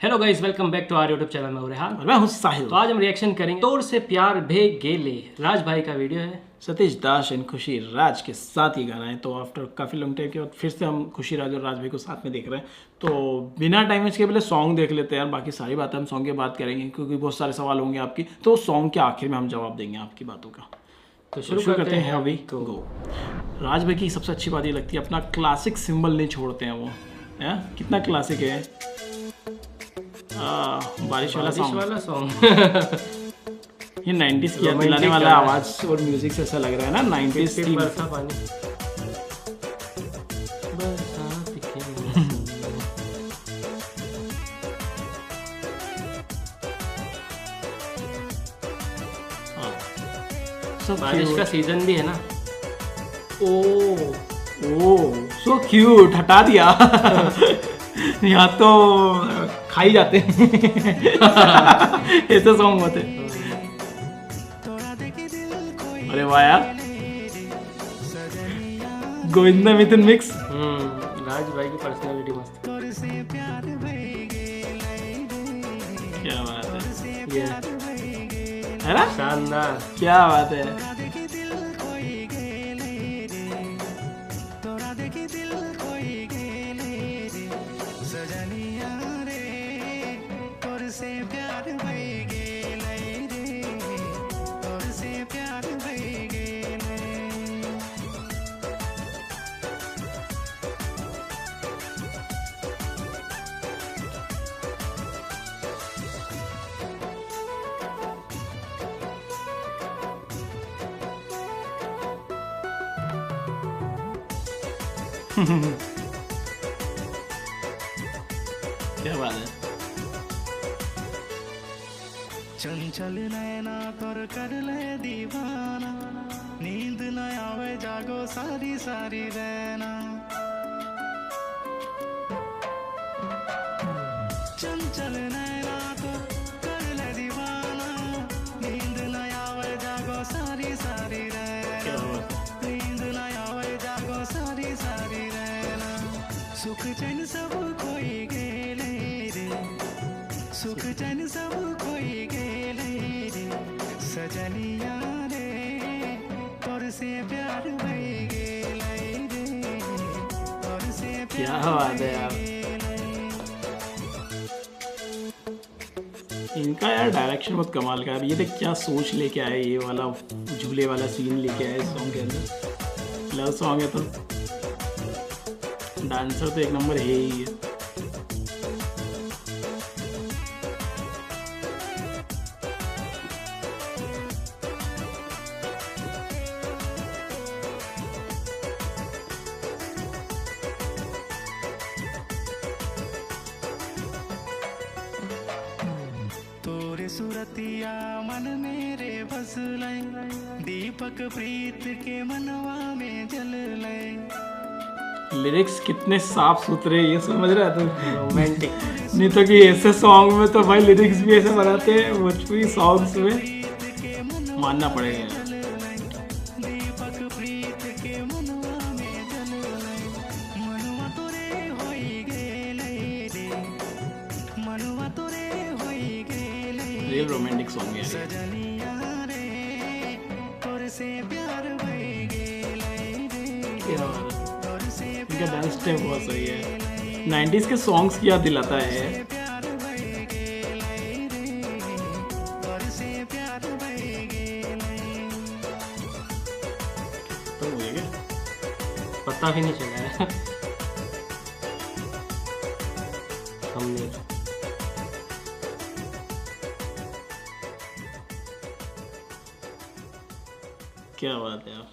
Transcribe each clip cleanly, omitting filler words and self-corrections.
Hello guys, welcome back to our YouTube channel. मैं रेहान और मैं हूँ साहिल। तो आज हम रिएक्शन करेंगे तोड़ से प्यार भे गेले, राज भाई का वीडियो है। सतीश दास एंड खुशी राज के साथ ही गाना है। तो आफ्टर काफ़ी लॉन्ग टाइम के बाद फिर से हम खुशी राज और राज भाई को साथ में देख रहे हैं। तो बिना टाइम वेस्ट के पहले सॉन्ग देख लेते हैं यार। बाकी सारी बातें हम सॉन्ग के बाद करेंगे क्योंकि बहुत सारे सवाल होंगे आपकी, तो सॉन्ग के आखिर में हम जवाब देंगे आपकी बातों का। तो शुरू करते हैं अभी गो। राज भाई की सबसे अच्छी बात ये लगती है, अपना क्लासिक सिंबल नहीं छोड़ते हैं वो। है कितना क्लासिक है। बारिश वाला सॉन्ग ये 90s की याद दिलाने वाला आवाज और म्यूजिक से ऐसा लग रहा है ना 90s की। बरसा पानी बारिश का सीजन भी है ना। ओ सो क्यूट, हटा दिया। यहाँ तो खाई जाते हैं ऐसे सॉन्ग होते। अरे वाह यार, गोविंदा मिथुन मिक्स। राज भाई की पर्सनालिटी मस्त क्या बात है, है ना शानदार। क्या बात है। क्या बात है। चंचल नैना तोर कर ले दीवाना, नींद न आवे जागो सारी सारी रहना। चंचल नैना तोर कर ले दीवाना, नींद न आवे जागो सारी सारी रहना। नींद न आवे जागो सारी सारी रहना। सुख चैन सब खोई गेले रे, सुख चैन सब खोई गेले रे, सजनिया रे तोर से प्यार भई गेले रे, तोर से क्या बात है यार। इनका यार डायरेक्शन बहुत कमाल का है। ये देख क्या सोच लेके आए, ये वाला झूले वाला सीन लेके आए सॉन्ग के अंदर। लव सॉन्ग है तो डांसर तो एक नंबर है ही है। तोरे सुरतिया मन मेरे बस लय, दीपक प्रीत के मनवा में जल लय। लिरिक्स कितने साफ सुथरे, ये समझ रहा है तो रोमांटिक। नहीं तो कि ऐसे सॉन्ग में तो भाई लिरिक्स भी ऐसे बनाते हैं भोजपुरी सॉन्ग्स में, मानना पड़ेगा। रियल रोमांटिक सॉन्ग है। इनका डांस स्टेप बहुत सही है, 90s के सॉन्ग्स की याद दिलाता है। तो मुझे क्या पता भी नहीं चला है हमने। क्या बात है यार,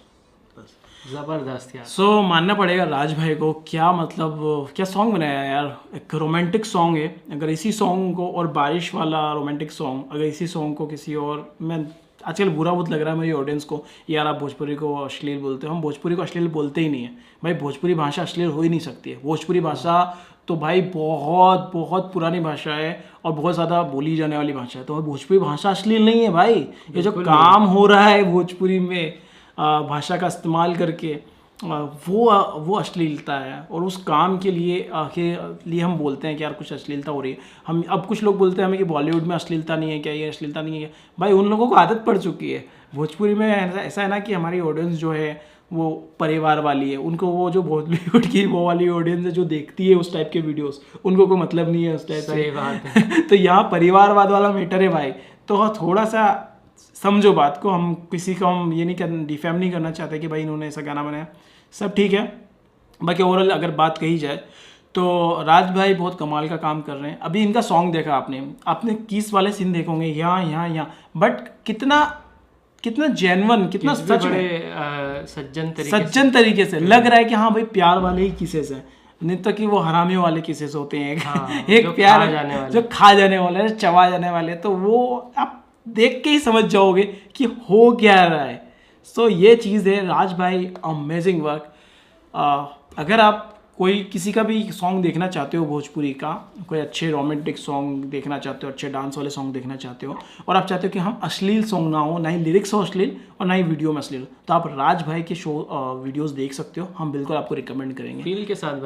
जबरदस्त यार। सो मानना पड़ेगा राज भाई को। क्या मतलब, क्या सॉन्ग बनाया यार। एक रोमांटिक सॉन्ग है। अगर इसी सॉन्ग को, और बारिश वाला रोमांटिक सॉन्ग, अगर इसी सॉन्ग को किसी और, मैं आजकल बुरा बहुत लग रहा है मेरी ऑडियंस को, यार आप भोजपुरी को अश्लील बोलते हो। हम भोजपुरी को अश्लील बोलते ही नहीं है भाई। भोजपुरी भाषा अश्लील हो ही नहीं सकती है। भोजपुरी भाषा तो भाई बहुत बहुत पुरानी भाषा है और बहुत ज़्यादा बोली जाने वाली भाषा है। तो भोजपुरी भाषा अश्लील नहीं है भाई। ये जो काम हो रहा है भोजपुरी में भाषा का इस्तेमाल करके, वो अश्लीलता है, और उस काम के लिए हम बोलते हैं कि यार कुछ अश्लीलता हो रही है। हम अब कुछ लोग बोलते हैं हमें कि बॉलीवुड में अश्लीलता नहीं है क्या, ये अश्लीलता नहीं है क्या। भाई उन लोगों को आदत पड़ चुकी है। भोजपुरी में ऐसा है ना कि हमारी ऑडियंस जो है वो परिवार वाली है, उनको वो जो बॉलीवुड की वो वाली ऑडियंस है जो देखती है उस टाइप के वीडियोस, उनको कोई मतलब नहीं है उस टाइप सही बात है। तो यहाँ परिवारवाद वाला मैटर है भाई, तो थोड़ा सा समझो बात को। हम किसी को हम ये नहीं डिफेम नहीं करना चाहते कि भाई इन्होंने ऐसा गाना बनाया, सब ठीक है। बाकी ओवरऑल अगर बात कही जाए तो राज भाई बहुत कमाल का काम कर रहे हैं। अभी इनका सॉन्ग देखा आपने किस वाले सीन देखोगे, यहाँ, बट कितना जेन्युइन, कितना सच में सज्जन तरीके से लग रहा है कि हाँ भाई प्यार वाले ही किसेस हैं, नहीं तो कि वो हरामियों वाले किसेस होते हैं। एक प्यार जो खा जाने वाले, चबा जाने वाले, तो वो आप देख के ही समझ जाओगे कि हो क्या रहा है। सो ये चीज़ है। राज भाई अमेजिंग वर्क। अगर आप कोई किसी का भी सॉन्ग देखना चाहते हो भोजपुरी का, कोई अच्छे रोमांटिक सॉन्ग देखना चाहते हो, अच्छे डांस वाले सॉन्ग देखना चाहते हो, और आप चाहते हो कि हम अश्लील सॉन्ग ना हो, ना ही लिरिक्स हो अश्लील और ना ही वीडियो में अश्लील, तो आप राज भाई के वीडियोस देख सकते हो। हम बिल्कुल आपको रिकमेंड करेंगे। फील के साथ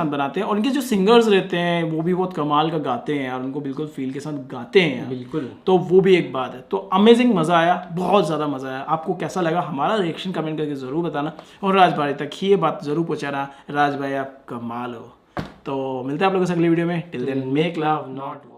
बनाते हैं, और उनके जो सिंगर्स रहते हैं वो भी बहुत कमाल का गाते हैं और उनको बिल्कुल फील के साथ गाते हैं बिल्कुल, तो वो भी एक बात है। तो अमेजिंग, मज़ा आया, बहुत ज़्यादा मज़ा आया। आपको कैसा लगा हमारा रिएक्शन कमेंट करके ज़रूर बताना, और राज भाई तक ये बात ज़रूर पहुँचाना, राज भाई आप कमाल हो। तो मिलते हैं आप लोगों से अगली वीडियो में। Till then make love not war.